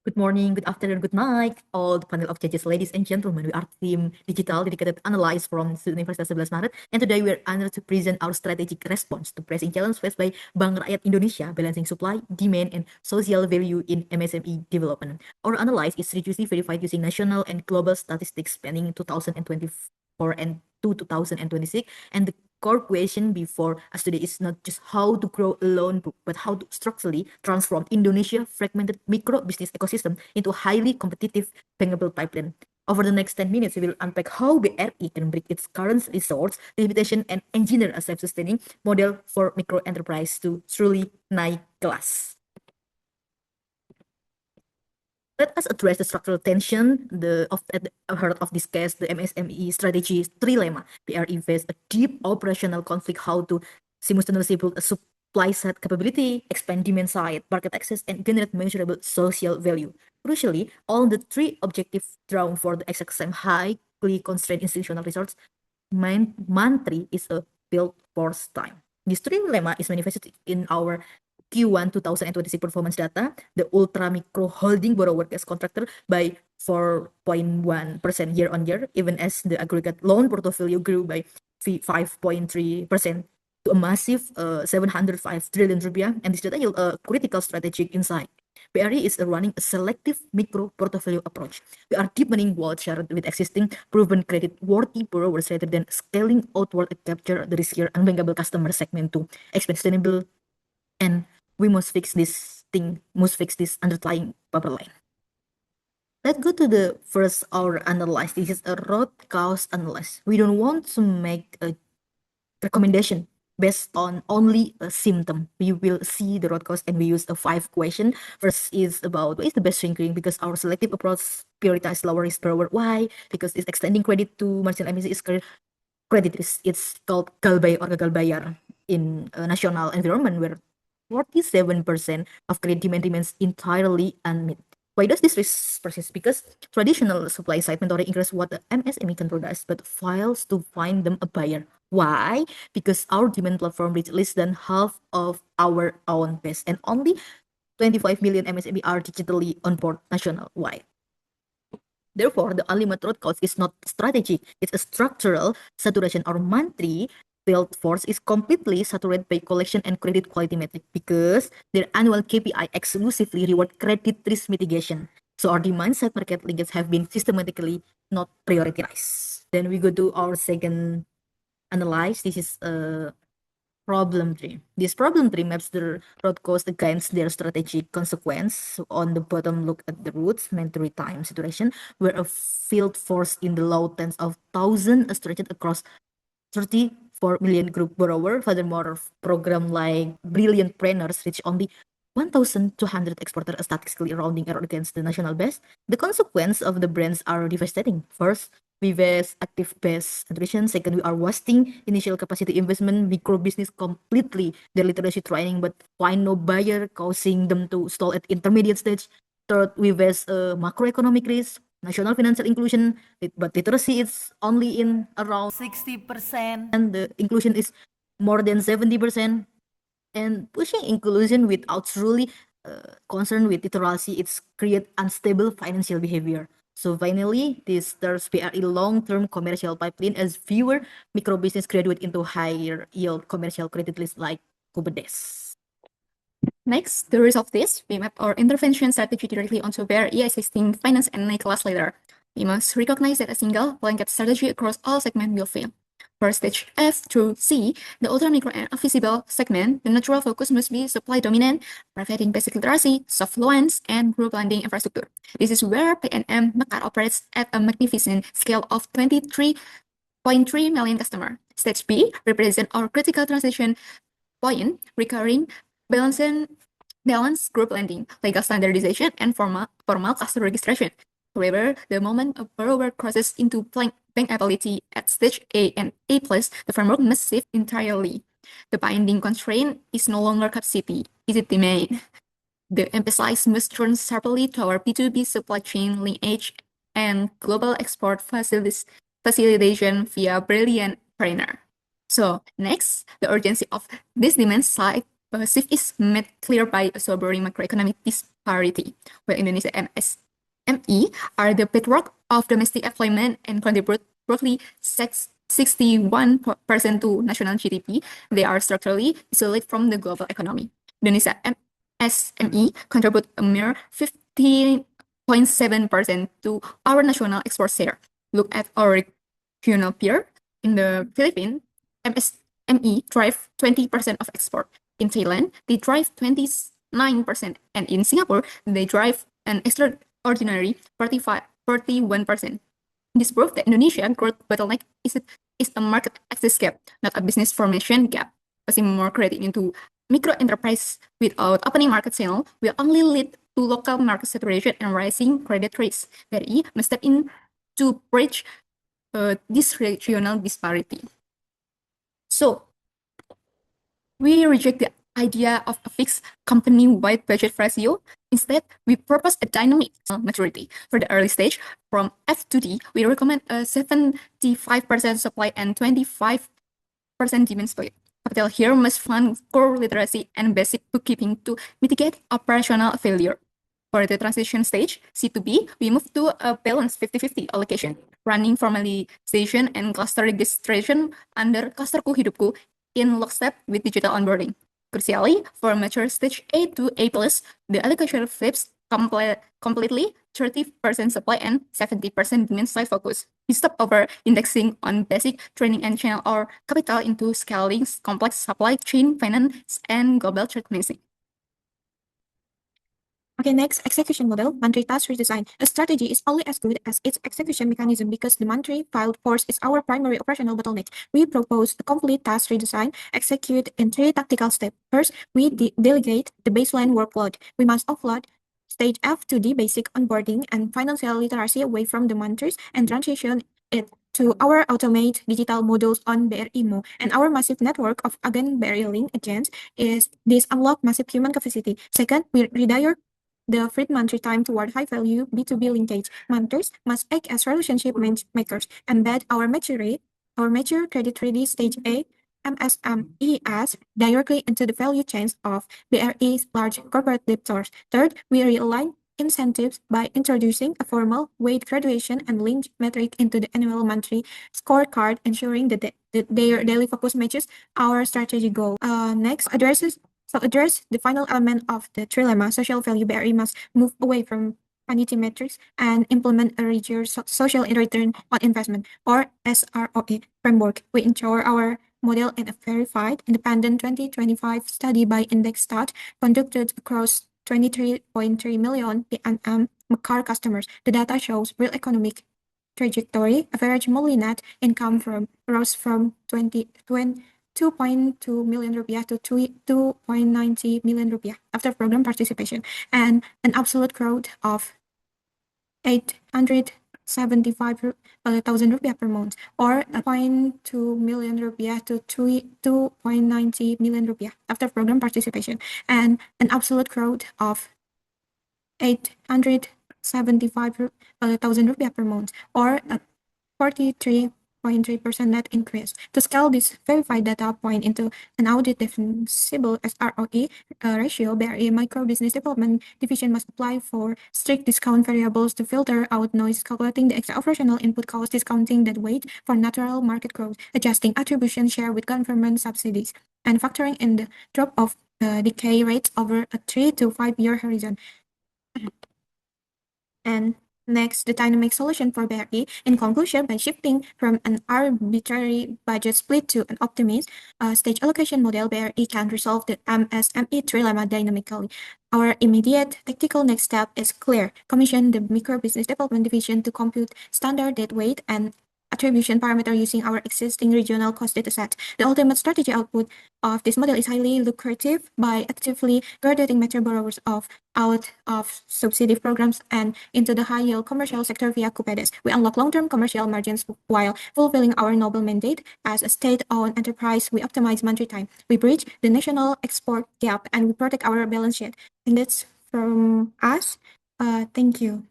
Good morning, good afternoon, good night, all the panel of judges, ladies and gentlemen. We are team digital dedicated analyst from Universitas Sebelas Maret, and today we are honored to present our strategic response to pressing challenge faced by Bank Rakyat Indonesia, balancing supply, demand, and social value in MSME development. Our analysis is rigorously verified using national and global statistics spanning 2024 and to 2026, and the core question before us today is not just how to grow a loan book, but how to structurally transform Indonesia's fragmented micro business ecosystem into a highly competitive bankable pipeline. Over the next 10 minutes, we will unpack how BRI can break its current resource limitation and engineer a self-sustaining model for micro enterprise to truly naik kelas. Let us address the structural tension at the heart of this case, the MSME strategy trilemma. BRI faced a deep operational conflict how to simultaneously build a supply side capability, expand demand side, market access, and generate measurable social value. Crucially, all the three objectives drawn for the exact same highly constrained institutional resource monthly is a build force time. This trilemma is manifested in our Q1 2026 performance data. The ultra micro holding borrower cash contracted by 4.1% year on year, even as the aggregate loan portfolio grew by 5.3% to a massive 705 trillion rupiah. And this data yield a critical strategic insight. BRI is running a selective micro portfolio approach. We are deepening wallet share with existing proven credit-worthy borrowers rather than scaling outward to capture the riskier unbankable customer segment to expand sustainable, and we must fix this underlying bubble line. Let's go to the first our analysis. This is a root cause analysis. We don't want to make a recommendation based on only a symptom. We will see the root cause and we use a 5 question. First is about what is the best shrinking, because our selective approach prioritize lower risk borrower. Why? Because it's extending credit to merchant MSME is credit risk. It's called galbay or gagal bayar in a national environment where 47% of credit demand remains entirely unmet. Why does this risk persist? Because traditional supply side mentoring increases what the MSME can produce, but fails to find them a buyer. Why? Because our demand platform reaches less than half of our own base, and only 25 million MSME are digitally on board nationwide. Therefore, the unlimited root cause is not strategic, it's a structural saturation. Our monthly field force is completely saturated by collection and credit quality metric because their annual KPI exclusively reward credit risk mitigation. So our demand side market linkage have been systematically not prioritized. Then we go to our second analyze. This is a problem tree. This problem tree maps the root cause against their strategic consequence. So on the bottom, look at the roots, mandatory time situation, where a field force in the low tens of thousands is stretched across 34 million group borrower. Furthermore, program like Brilliant Planners reach only 1,200 exporter, statistically rounding error against the national base. The consequence of the brands are devastating. First, we waste active base attrition. Second, we are wasting initial capacity investment, micro business completely their literacy training, but find no buyer, causing them to stall at intermediate stage. Third, we waste macroeconomic risk, national financial inclusion, but literacy is only in around 60%, and the inclusion is more than 70%. And pushing inclusion without truly concern with literacy, it's create unstable financial behavior. So finally, this turns BRI long-term commercial pipeline as fewer micro business graduate into higher yield commercial credit list like Kubernetes. Next, to resolve this, we map our intervention strategy directly onto BRI existing finance and naik kelas later. We must recognize that a single blanket strategy across all segments will fail. For stage F through C, the ultra micro and visible segment, the natural focus must be supply dominant, providing basic literacy, soft loans, and group lending infrastructure. This is where PNM Mekar operates at a magnificent scale of 23.3 million customers. Stage B represents our critical transition point, recurring balance group lending, legal standardization, and formal customer registration. However, the moment a borrower crosses into bankability at stage A and A+, the framework must shift entirely. The binding constraint is no longer capacity, it is demand. The emphasis must turn sharply toward B2B supply chain linkage and global export facilitation via Brilliant Planner. So next, the urgency of this demand side shift is made clear by a sobering macroeconomic disparity, where Indonesia MSME are the bedrock of domestic employment and contribute roughly 61% to national GDP. They are structurally isolated from the global economy. Indonesia MSME contribute a mere 15.7% to our national export share. Look at our regional peer. In the Philippines, MSME drive 20% of export. In Thailand, they drive 29%, and in Singapore, they drive an extraordinary 41%. This proves that Indonesia growth bottleneck is a market access gap, not a business formation gap. Passing more credit into micro enterprise without opening market channel will only lead to local market saturation and rising credit risk. BRI must step in to bridge this regional disparity. So, we reject the idea of a fixed company-wide budget ratio. Instead, we propose a dynamic maturity. For the early stage, from F to D, we recommend a 75% supply and 25% demand split. Capital here must fund core literacy and basic bookkeeping to mitigate operational failure. For the transition stage, C to B, we move to a balanced 50-50 allocation, running formalization and cluster registration under Clusterku Hidupku in lockstep with digital onboarding. Crucially, for mature stage A to A+, the allocation flips completely 30% supply and 70% demand side focus. We stop over indexing on basic training and channel our capital into scaling complex supply chain finance and global trade management. Okay, next, execution model, monetary task redesign. A strategy is only as good as its execution mechanism because the monetary field force is our primary operational bottleneck. We propose a complete task redesign, execute in 3 tactical steps. First, we delegate the baseline workload. We must offload stage F to D basic onboarding and financial literacy away from the monitors and transition it to our automate digital modules on BRIMO. And our massive network of again BRI link agents is this unlock massive human capacity. Second, we redirect the freed monetary time toward high-value B2B linkage. Monitors must act as relationship makers, embed our mature credit-ready stage A MSMEs directly into the value chains of BRI's large corporate debtors. Third, we realign incentives by introducing a formal weight graduation and linked metric into the annual monthly scorecard, ensuring that their daily focus matches our strategy goal. Next, address the final element of the trilemma, social value. BRI must move away from vanity metrics and implement a rigorous social return on investment, or SROI framework. We ensure our model in a verified, independent 2025 study by IndexStat conducted across 23.3 million PNM Mekar customers. The data shows real economic trajectory. Average monthly net income rose from 2.2 million rupiah to 2.90 million rupiah after program participation, and an absolute growth of 875,000 rupiah per month, or 0.2 million rupiah to 2.90 million rupiah after program participation, and an absolute growth of 875,000 rupiah per month, or a 43.3% net increase. To scale this verified data point into an audit defensible SROE ratio, BRI Micro Business Development Division must apply for strict discount variables to filter out noise, calculating the extra operational input cost, discounting that weight for natural market growth, adjusting attribution share with government subsidies, and factoring in the drop of decay rates over a 3 to 5 year horizon. And next, the dynamic solution for BRI. In conclusion, by shifting from an arbitrary budget split to an optimized stage allocation model, BRI can resolve the MSME trilemma dynamically. Our immediate tactical next step is clear. Commission the Micro Business Development Division to compute standard debt weight and attribution parameter using our existing regional cost dataset. The ultimate strategy output of this model is highly lucrative by actively graduating mature borrowers out of subsidy programs and into the high-yield commercial sector via Kupedes. We unlock long-term commercial margins while fulfilling our noble mandate as a state-owned enterprise. We optimize monetary time. We bridge the national export gap, and we protect our balance sheet. And that's from us. Thank you.